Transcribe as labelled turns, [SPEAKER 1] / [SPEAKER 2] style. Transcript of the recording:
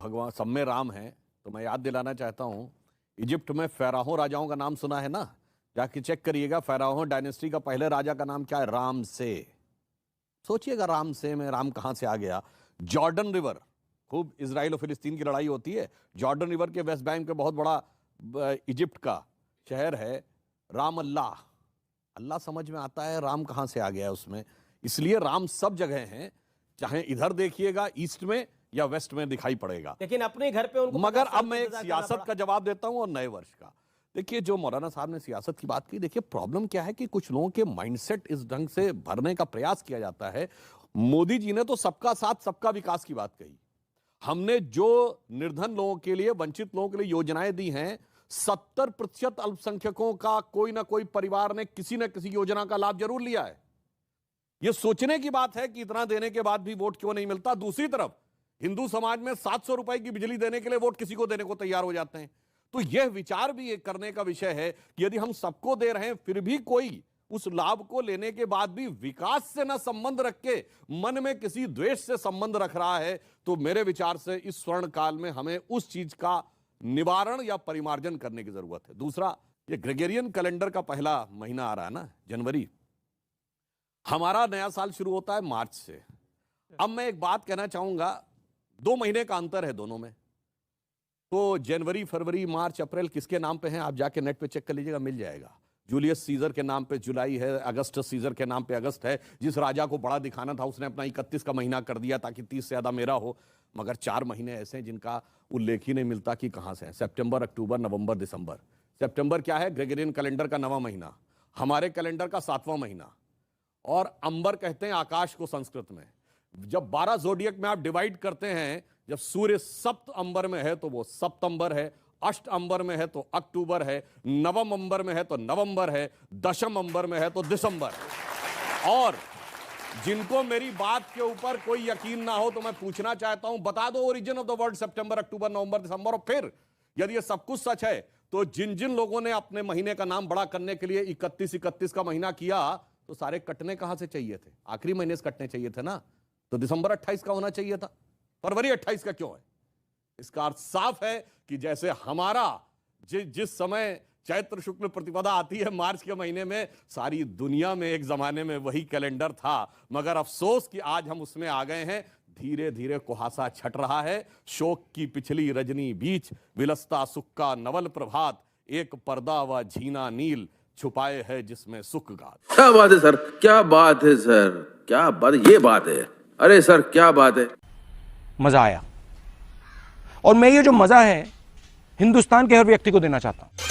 [SPEAKER 1] भगवान सब में राम है, तो मैं याद दिलाना चाहता हूं, इजिप्ट में फ़राओ राजाओं का नाम सुना है ना? जाके चेक करिएगा, फ़राओ डायनेस्टी का पहले राजा का नाम क्या है? राम से। सोचिएगा राम से में राम कहां से आ गया? जॉर्डन रिवर, खूब इजराइल और फिलिस्तीन की लड़ाई होती है, जॉर्डन रिवर के वेस्ट बैंक पे बहुत बड़ा इजिप्ट का शहर है राम अल्लाह। अल्लाह समझ में आता है, राम कहां से आ गया उसमें। इसलिए राम सब जगह हैं, चाहे इधर देखिएगा ईस्ट में या वेस्ट में दिखाई पड़ेगा,
[SPEAKER 2] लेकिन अपने घर पे उनको।
[SPEAKER 1] मगर अब मैं एक सियासत का जवाब देता हूं और नए वर्ष का। देखिए, जो मौलाना साहब ने सियासत की बात की, देखिए प्रॉब्लम क्या है कि कुछ लोगों के माइंडसेट इस ढंग से भरने का प्रयास किया जाता है। मोदी जी ने तो सबका साथ सबका विकास की बात कही। हमने जो निर्धन लोगों के लिए, वंचित लोगों के लिए योजनाएं दी हैं, 70% अल्पसंख्यकों का कोई ना कोई परिवार ने किसी न किसी योजना का लाभ जरूर लिया है। यह सोचने की बात है कि इतना देने के बाद भी वोट क्यों नहीं मिलता। दूसरी तरफ हिंदू समाज में 700 रुपए की बिजली देने के लिए वोट किसी को देने को तैयार हो जाते हैं। तो यह विचार भी एक करने का विषय है कि यदि हम सबको दे रहे हैं, फिर भी कोई उस लाभ को लेने के बाद भी विकास से ना संबंध रख के मन में किसी द्वेष से संबंध रख रहा है, तो मेरे विचार से इस स्वर्ण काल में हमें उस चीज का निवारण या परिमार्जन करने की जरूरत है। दूसरा, ये ग्रेगोरियन कैलेंडर का पहला महीना आ रहा है ना, जनवरी। हमारा नया साल शुरू होता है मार्च से। अब मैं एक बात कहना चाहूंगा, 2 महीने का अंतर है दोनों में। तो जनवरी, फरवरी, मार्च, अप्रैल किसके नाम पे हैं? आप जाके नेट पे चेक कर लीजिएगा, मिल जाएगा। जूलियस सीजर के नाम पे जुलाई है, अगस्टस सीजर के नाम पे अगस्त है। जिस राजा को बड़ा दिखाना था उसने अपना 31 का महीना कर दिया ताकि 30 से ज्यादा मेरा हो। मगर 4 महीने ऐसे हैं जिनका उल्लेख ही नहीं मिलता कि कहां से है। सितंबर, अक्टूबर, नवंबर, दिसंबर। सितंबर क्या है? ग्रेगोरियन कैलेंडर का 9वां महीना, हमारे कैलेंडर का 7वां महीना। और अंबर कहते हैं आकाश को संस्कृत में। जब 12 जोडियक में आप डिवाइड करते हैं, जब सूर्य सप्त अंबर में है तो वो सप्तंबर है, अष्ट अंबर में है तो अक्टूबर है, नवम अंबर में है तो नवंबर है, दशम अंबर में है तो दिसंबर। और जिनको मेरी बात के ऊपर कोई यकीन ना हो तो मैं पूछना चाहता हूं, बता दो ओरिजिन ऑफ द वर्ड सितंबर, अक्टूबर, नवंबर, दिसंबर। और फिर यदि ये सब कुछ सच है तो जिन जिन लोगों ने अपने महीने का नाम बड़ा करने के लिए 31 का महीना किया, तो सारे कटने कहां से चाहिए थे? आखिरी महीने से कटने चाहिए थे ना। तो दिसंबर 28 का होना चाहिए था, फरवरी 28 का क्यों है? इसका अर्थ साफ है कि जैसे हमारा जिस समय चैत्र शुक्ल प्रतिपदा आती है मार्च के महीने में, सारी दुनिया में एक जमाने में वही कैलेंडर था। मगर अफसोस कि आज हम उसमें आ गए हैं। धीरे धीरे कुहासा छट रहा है। शोक की पिछली रजनी बीच विलसता सुख का नवल प्रभात, एक पर्दा व झीना नील छुपाए है जिसमें सुख गात।
[SPEAKER 3] क्या बात है सर, क्या बात है सर, क्या बात, ये बात है। अरे सर क्या बात है।
[SPEAKER 4] मजा आया, और मैं ये जो मजा है हिंदुस्तान के हर व्यक्ति को देना चाहता हूं।